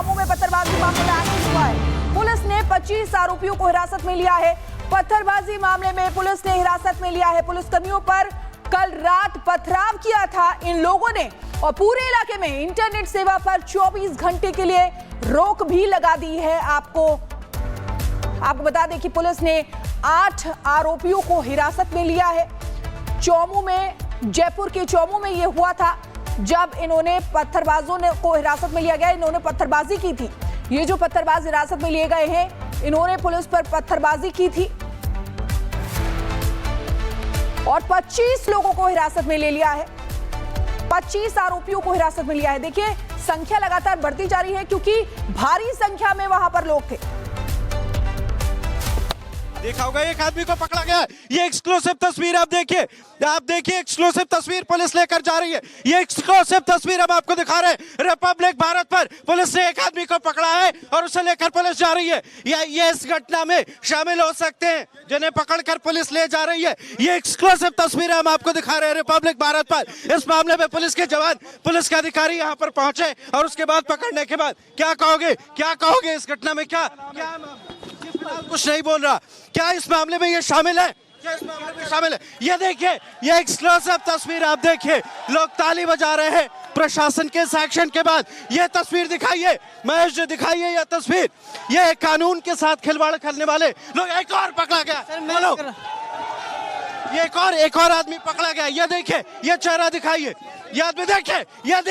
चौमू में पत्थरबाजी मामले में एक्शन हुआ है। पुलिस ने 25 आरोपियों को हिरासत में लिया है। पत्थरबाजी मामले में पुलिस ने हिरासत में लिया है पुलिसकर्मियों पर कल रात पथराव किया था इन लोगों ने, और पूरे इलाके में इंटरनेट सेवा पर 24 घंटे के लिए रोक भी लगा दी है। आपको बता दें कि पुलिस ने 8 आरोपियों को हिरासत में लिया है। चौमू में, जयपुर के चौमू में यह हुआ था जब इन्होंने पत्थरबाजों को हिरासत में लिया गया। इन्होंने पत्थरबाजी की थी। ये जो पत्थरबाज हिरासत में लिए गए हैं, इन्होंने पुलिस पर पत्थरबाजी की थी और 25 लोगों को हिरासत में ले लिया है। 25 आरोपियों को हिरासत में लिया है। देखिए, संख्या लगातार बढ़ती जा रही है क्योंकि भारी संख्या में वहां पर लोग थे। देखा होगा एक आदमी को पकड़ा गया। ये एक्सक्लूसिव तस्वीर आप देखिए एक्सक्लूसिव तस्वीर पुलिस लेकर जा रही है। ये एक्सक्लूसिव तस्वीर हम आपको दिखा रहे हैं। रिपब्लिक भारत पर पुलिस ने एक आदमी को पकड़ा है और उसे लेकर पुलिस जा रही है। ये इस घटना में शामिल हो सकते हैं जिन्हें पकड़कर पुलिस ले जा रही है। ये एक्सक्लूसिव तस्वीर हम आपको दिखा रहे हैं रिपब्लिक भारत पर। इस मामले में पुलिस के जवान, पुलिस के अधिकारी यहाँ पर पहुंचे और उसके बाद पकड़ने के बाद क्या कहोगे इस घटना में? क्या कुछ नहीं बोल रहा। क्या इस मामले में ये शामिल है? ये देखिए, ये एक्सक्लूसिव तस्वीर आप देखिए। लोग ताली बजा रहे हैं प्रशासन के इस एक्शन के बाद। ये तस्वीर दिखाइए महेश जी, दिखाइए ये तस्वीर। ये कानून के साथ खिलवाड़ करने वाले लोग। एक और पकड़ा गया, ये एक और आदमी पकड़ा गया। ये देखिए, ये चेहरा दिखाइए। ये आदमी ये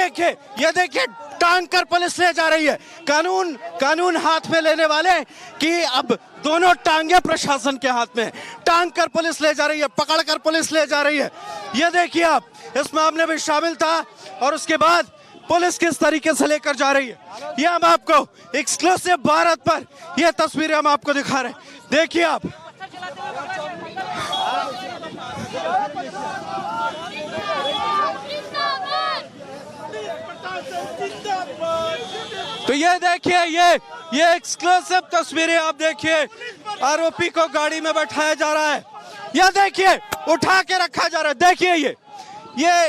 देखिए टांग कर पुलिस ले जा रही है। कानून हाथ में लेने वाले कि अब दोनों टांगे प्रशासन के हाथ में, टांग कर पुलिस ले जा रही है, पकड़ कर पुलिस ले जा रही है। ये देखिए आप, इस मामले में शामिल था और उसके बाद पुलिस किस तरीके से लेकर जा रही है। ये हम आपको एक्सक्लूसिव भारत पर ये तस्वीरें हम आपको दिखा रहे हैं। देखिए आप, तो ये देखिए, ये एक्सक्लूसिव तस्वीरें आप देखिए। आरोपी को गाड़ी में बैठाया जा रहा है। ये देखिए, उठा के रखा जा रहा है। देखिए,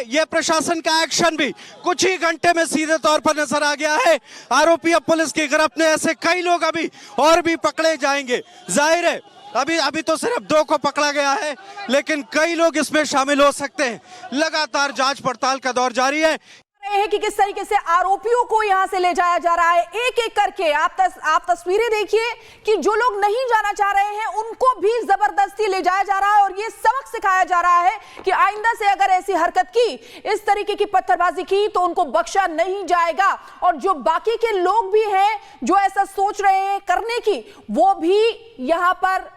ये प्रशासन का एक्शन भी कुछ ही घंटे में सीधे तौर पर नजर आ गया है। आरोपी अब पुलिस की गिरफ्त में, ऐसे कई लोग अभी और भी पकड़े जाएंगे। जाहिर है अभी तो सिर्फ 2 को पकड़ा गया है, लेकिन कई लोग इसमें शामिल हो सकते हैं। लगातार जांच पड़ताल का दौर जारी है कि किस तरीके से आरोपियों को यहां से ले जाया जा रहा है एक एक करके। आप तस्वीरें देखिए कि जो लोग नहीं जाना चाह रहे हैं उनको भी जबरदस्ती ले जाया जा रहा है और ये सबक सिखाया जा रहा है कि आइंदा से अगर ऐसी हरकत की, इस तरीके की पत्थरबाजी की, तो उनको बख्शा नहीं जाएगा। और जो बाकी के लोग भी हैं जो ऐसा सोच रहे हैं करने की, वो भी यहां पर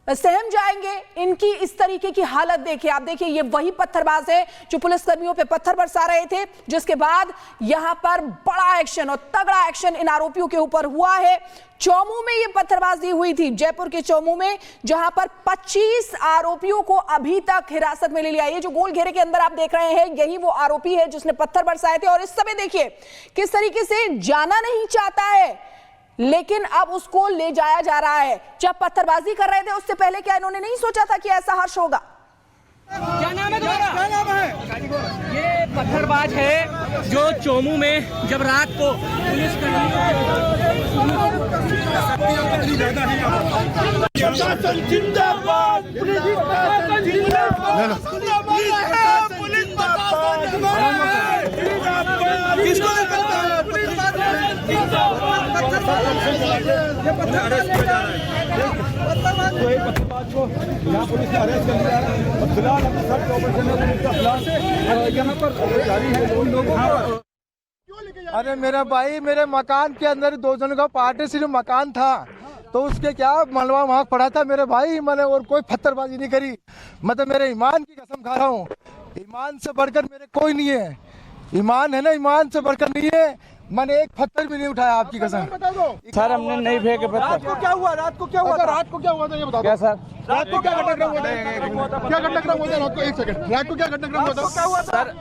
सहम जाएंगे। इनकी इस तरीके की हालत देखिए। आप देखिए, ये वही पत्थरबाज है जो पुलिसकर्मियों पे पत्थर बरसा रहे थे, जिसके बाद यहां पर बड़ा एक्शन और तगड़ा एक्शन इन आरोपियों के ऊपर हुआ है। चौमू में ये पत्थरबाजी हुई थी, जयपुर के चौमू में, जहां पर 25 आरोपियों को अभी तक हिरासत में ले लिया। ये जो गोल घेरे के अंदर आप देख रहे हैं, यही वो आरोपी है जिसने पत्थर बरसाए थे। और इस समय देखिए किस तरीके से जाना नहीं चाहता है, लेकिन अब उसको ले जाया जा रहा है। जब पत्थरबाजी कर रहे थे उससे पहले क्या इन्होंने नहीं सोचा था कि ऐसा हर्ष होगा? क्या नाम है तुम्हारा? क्या नाम है? ये पत्थरबाज है जो चौमू में जब रात को पुलिस पुलिस ने अरेस्ट कर लिया है। फिलहाल सर्च ऑपरेशन यहाँ पर जारी है। अरे मेरे भाई, मेरे मकान के अंदर 2 जनों का पार्टीशन मकान था, तो उसके क्या मलबा वहाँ पड़ा था मेरे भाई। मैंने और कोई पत्थरबाजी नहीं करी। मैं तो मेरे ईमान की कसम खा रहा हूँ। ईमान से बढ़कर मेरे कोई नहीं है। ईमान है ना, ईमान से बढ़कर नहीं है। मैंने एक पत्थर भी नहीं उठाया, आपकी कसम। सर हमने नहीं फेंके पत्थर। रात को क्या हुआ था? रात को क्या हुआ था ये बता दो। क्या सर? रात को क्या घटनाक्रम हुआ था? क्या घटनाक्रम हुआ था? रात को 1 सेकंड, रात को क्या घटनाक्रम हुआ था? क्या हुआ सर?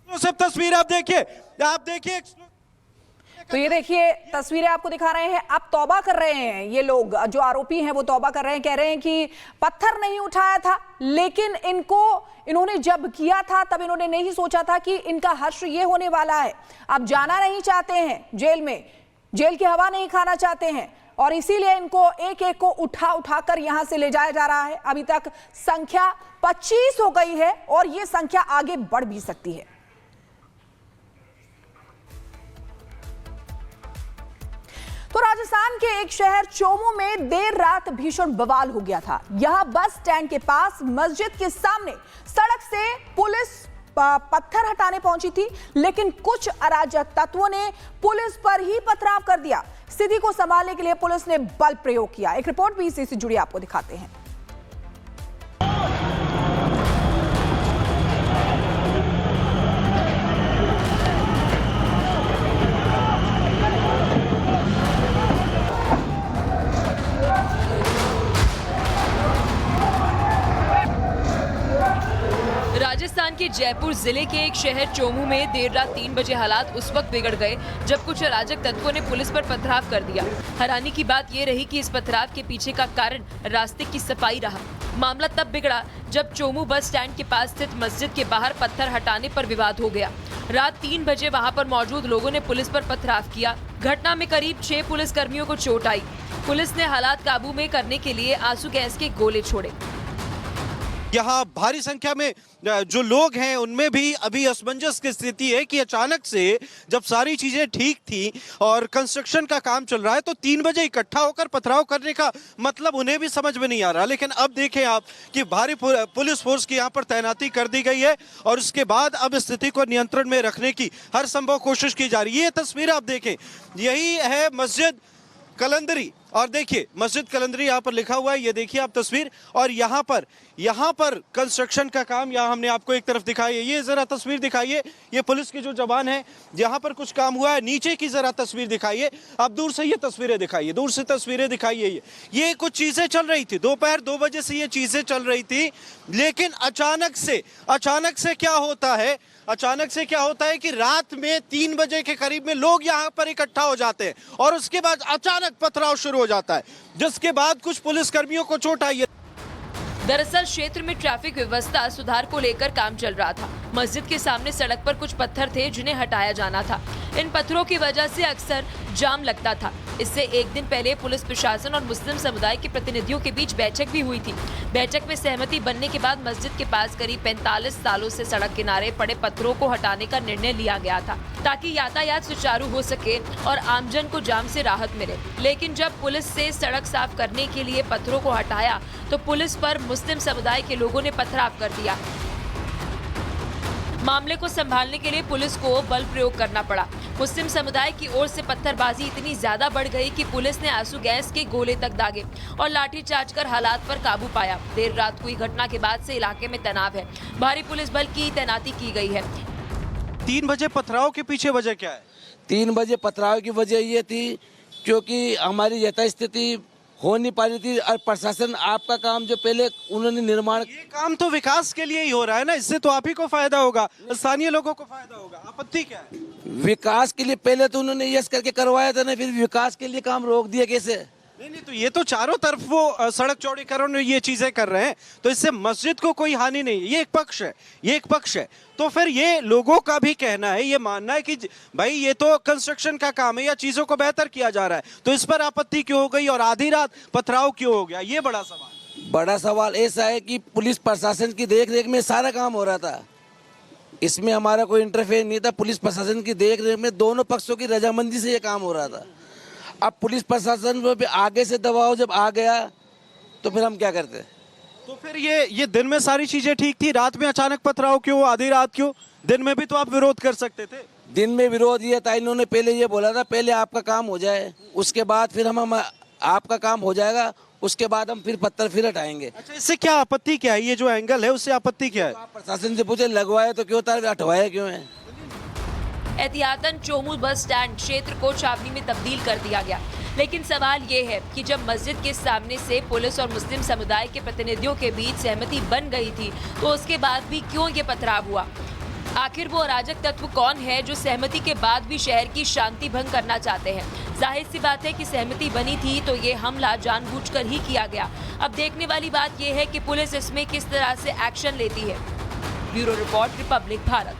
एक्सक्लूसिव तस्वीर आप देखिए तो ये देखिए तस्वीरें आपको दिखा रहे हैं। अब तौबा कर रहे हैं ये लोग, जो आरोपी हैं वो तौबा कर रहे हैं, कह रहे हैं कि पत्थर नहीं उठाया था, लेकिन इन्होंने जब किया था तब इन्होंने नहीं सोचा था कि इनका हश्र ये होने वाला है। अब जाना नहीं चाहते हैं जेल में, जेल की हवा नहीं खाना चाहते हैं, और इसीलिए इनको एक एक को उठाकर यहां से ले जाया जा रहा है। अभी तक संख्या 25 हो गई है और ये संख्या आगे बढ़ भी सकती है। तो राजस्थान के एक शहर चोमू में देर रात भीषण बवाल हो गया था। यहां बस स्टैंड के पास मस्जिद के सामने सड़क से पुलिस पत्थर हटाने पहुंची थी, लेकिन कुछ अराजक तत्वों ने पुलिस पर ही पथराव कर दिया। स्थिति को संभालने के लिए पुलिस ने बल प्रयोग किया। एक रिपोर्ट भी इसी से जुड़ी आपको दिखाते हैं। राजस्थान के जयपुर जिले के एक शहर चोमू में देर रात 3 बजे हालात उस वक्त बिगड़ गए जब कुछ अराजक तत्वों ने पुलिस पर पथराव कर दिया। हैरानी की बात ये रही कि इस पथराव के पीछे का कारण रास्ते की सफाई रहा। मामला तब बिगड़ा जब चोमू बस स्टैंड के पास स्थित मस्जिद के बाहर पत्थर हटाने पर विवाद हो गया। रात 3 बजे वहां पर मौजूद लोगों ने पुलिस पर पथराव किया। घटना में करीब 6 पुलिसकर्मियों को चोट आई। पुलिस ने हालात काबू में करने के लिए आंसू गैस के गोले छोड़े। यहाँ भारी संख्या में जो लोग हैं उनमें भी अभी असमंजस की स्थिति है कि अचानक से जब सारी चीजें ठीक थी और कंस्ट्रक्शन का काम चल रहा है तो 3 बजे इकट्ठा होकर पथराव करने का मतलब उन्हें भी समझ में नहीं आ रहा। लेकिन अब देखें आप कि भारी पुलिस फोर्स की यहाँ पर तैनाती कर दी गई है और उसके बाद अब स्थिति को नियंत्रण में रखने की हर संभव कोशिश की जा रही है। ये तस्वीर आप देखें, यही है मस्जिद कलंदरी, और देखिए मस्जिद कलंदरी यहाँ पर लिखा हुआ है। ये देखिए आप तस्वीर, और यहाँ पर कंस्ट्रक्शन का काम यहाँ हमने आपको एक तरफ दिखाई है। ये जरा तस्वीर दिखाइए, ये पुलिस के जो जवान हैं यहाँ पर कुछ काम हुआ है। नीचे की जरा तस्वीर दिखाइए, आप दूर से ये तस्वीरें दिखाइए, दूर से तस्वीरें दिखाइए। ये कुछ चीजें चल रही थी, दोपहर 2 बजे से ये चीजें चल रही थी, लेकिन अचानक से क्या होता है, अचानक से क्या होता है कि रात में 3 बजे के करीब में लोग यहाँ पर इकट्ठा हो जाते हैं और उसके बाद अचानक पथराव शुरू हो जाता है, जिसके बाद कुछ पुलिसकर्मियों को चोट आई है। दरअसल क्षेत्र में ट्रैफिक व्यवस्था सुधार को लेकर काम चल रहा था। मस्जिद के सामने सड़क पर कुछ पत्थर थे जिन्हें हटाया जाना था। इन पत्थरों की वजह से अक्सर जाम लगता था। इससे एक दिन पहले पुलिस प्रशासन और मुस्लिम समुदाय के प्रतिनिधियों के बीच बैठक भी हुई थी। बैठक में सहमति बनने के बाद मस्जिद के पास करीब 45 सालों से सड़क किनारे पड़े पत्थरों को हटाने का निर्णय लिया गया था, ताकि यातायात सुचारू हो सके और आमजन को जाम से राहत मिले। लेकिन जब पुलिस से सड़क साफ करने के लिए पत्थरों को हटाया तो पुलिस पर मुस्लिम समुदाय के लोगों ने पथराव कर दिया। मामले को संभालने के लिए पुलिस को बल प्रयोग करना पड़ा। मुस्लिम समुदाय की ओर से पत्थरबाजी इतनी ज्यादा बढ़ गई कि पुलिस ने आंसू गैस के गोले तक दागे और लाठीचार्ज कर हालात पर काबू पाया। देर रात हुई घटना के बाद से इलाके में तनाव है। भारी पुलिस बल की तैनाती की गई है। 3 बजे पथराव के पीछे वजह क्या है? 3 बजे पथराव की वजह ये थी क्योंकि हमारी यथास्थिति हो नहीं पा रही थी और प्रशासन आपका काम जो पहले उन्होंने निर्माण, ये काम तो विकास के लिए ही हो रहा है ना, इससे तो आप ही को फायदा होगा, स्थानीय लोगों को फायदा होगा। आपत्ति क्या है? विकास के लिए पहले तो उन्होंने यस करके करवाया था ना, फिर विकास के लिए काम रोक दिया कैसे? नहीं, तो ये तो चारों तरफ वो सड़क चौड़ीकरण में ये चीजें कर रहे हैं, तो इससे मस्जिद को कोई हानि नहीं है। ये एक पक्ष है। तो फिर ये लोगों का भी कहना है, ये मानना है कि भाई ये तो कंस्ट्रक्शन का काम है या चीजों को बेहतर किया जा रहा है, तो इस पर आपत्ति क्यों हो गई और आधी रात पथराव क्यों हो गया? ये बड़ा सवाल ऐसा है कि पुलिस प्रशासन की देख रेख में सारा काम हो रहा था, इसमें हमारा कोई इंटरफेयर नहीं था। पुलिस प्रशासन की देख रेख में दोनों पक्षों की रजामंदी से ये काम हो रहा था। अब पुलिस प्रशासन पे आगे से दबाव जब आ गया तो फिर हम क्या करते? तो फिर ये दिन में सारी चीजें ठीक थी, रात में अचानक पथराव क्यों, आधी रात क्यों? दिन में भी तो आप विरोध कर सकते थे। दिन में विरोध ये था, इन्होंने पहले ये बोला था पहले आपका काम हो जाए, उसके बाद फिर हम आपका काम हो जाएगा, उसके बाद हम फिर पत्थर फिर हटाएंगे। अच्छा, इससे क्या आपत्ति क्या है? ये जो एंगल है उससे आपत्ति क्या है? तो आप प्रशासन से पूछे लगवाए तो क्यों था, हटवाया क्यों है? एहतियातन चोमू बस स्टैंड क्षेत्र को छावनी में तब्दील कर दिया गया। लेकिन सवाल ये है कि जब मस्जिद के सामने से पुलिस और मुस्लिम समुदाय के प्रतिनिधियों के बीच सहमति बन गई थी तो उसके बाद भी क्यों ये पथराव हुआ? आखिर वो अराजक तत्व कौन है जो सहमति के बाद भी शहर की शांति भंग करना चाहते हैं? जाहिर सी बात है कि सहमति बनी थी तो ये हमला जानबूझकर ही किया गया। अब देखने वाली बात ये है कि पुलिस इसमें किस तरह से एक्शन लेती है। Bureau report, Republic Bharat.